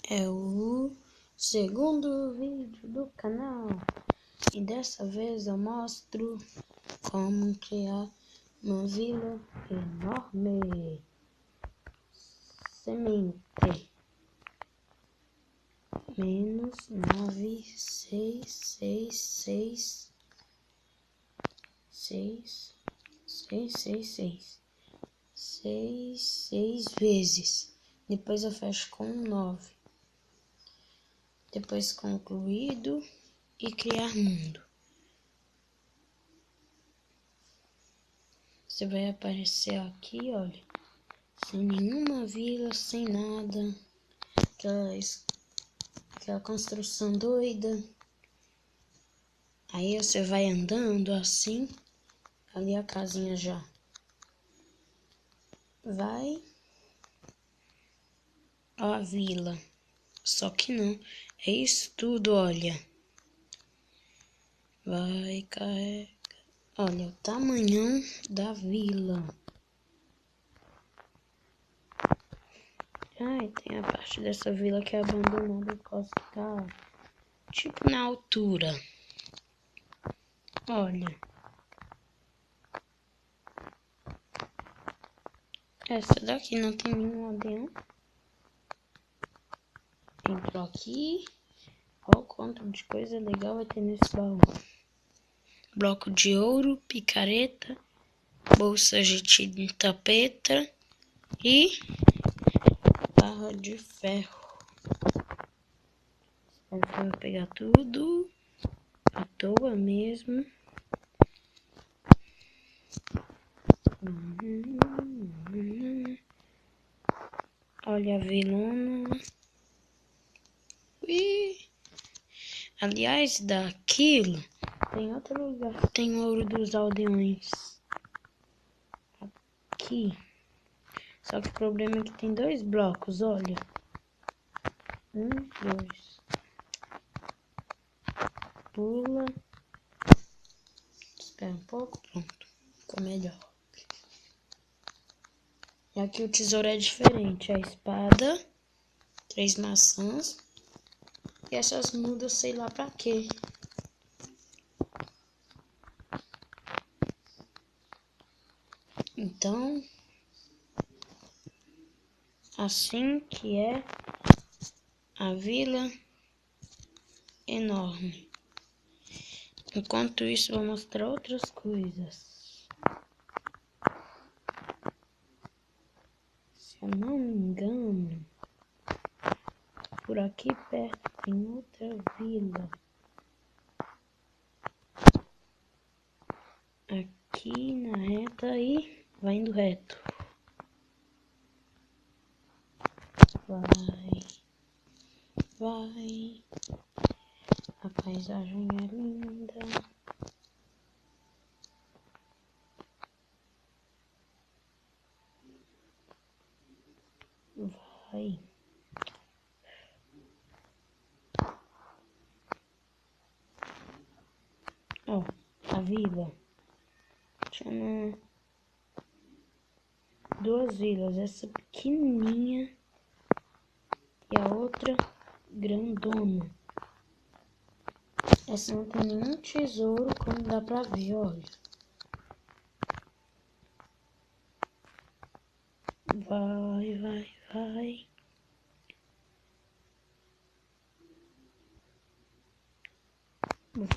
É o segundo vídeo do canal e dessa vez eu mostro como criar uma vila enorme. Semente menos 6 vezes. Depois eu fecho com 9. Depois concluído e criar mundo. Você vai aparecer aqui, olha, sem nenhuma vila, sem nada, aquela construção doida. Aí você vai andando assim, ali a casinha já vai, ó a vila, só que não, é isso tudo, olha, vai, carrega, olha o tamanhão da vila. Ai, tem a parte dessa vila que é abandonada por causa que tá tipo na altura. Olha. Essa daqui não tem nenhum aldeão. Entrou aqui. Olha o quanto de coisa legal vai ter nesse baú. Bloco de ouro, picareta, bolsa de tinta preta e barra de ferro. Espero que eu vou pegar tudo à toa mesmo. Olha a vilona. Aliás, daquilo tem outro lugar que tem ouro dos aldeões. Aqui. Só que o problema é que tem 2 blocos, olha. 1, 2. Pula. Espera um pouco, pronto. Ficou melhor. E aqui o tesouro é diferente. A espada, 3 maçãs. E essas mudas, sei lá pra quê. Então, assim que é a vila enorme. Enquanto isso, vou mostrar outras coisas. Se eu não me engano, por aqui perto tem outra vila. Aqui na reta e vai indo reto. Vai. A paisagem é linda. Vai. Ó, a vila. Chama 2 vilas. Essa pequenininha e a outra grandona. Essa não tem nenhum tesouro, como dá pra ver, olha. Vai.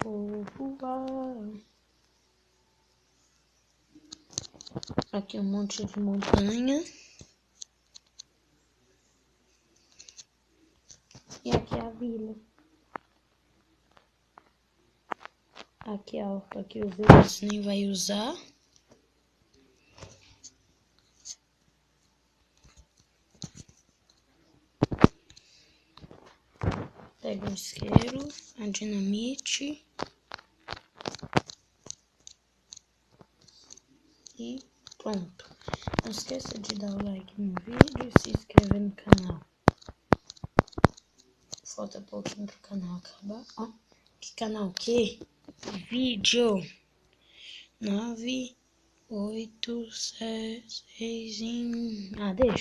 Vou voar. Aqui um monte de montanha. E aqui é a vila. Aqui é a horta que os velhos nem vai usar. Pega o isqueiro, a dinamite. E pronto. Não esqueça de dar o like no vídeo e se inscrever no canal. Falta pouquinho pro canal acabar. Ó, que canal que? Vídeo 9, 8, 6, 6. Ah, deixa.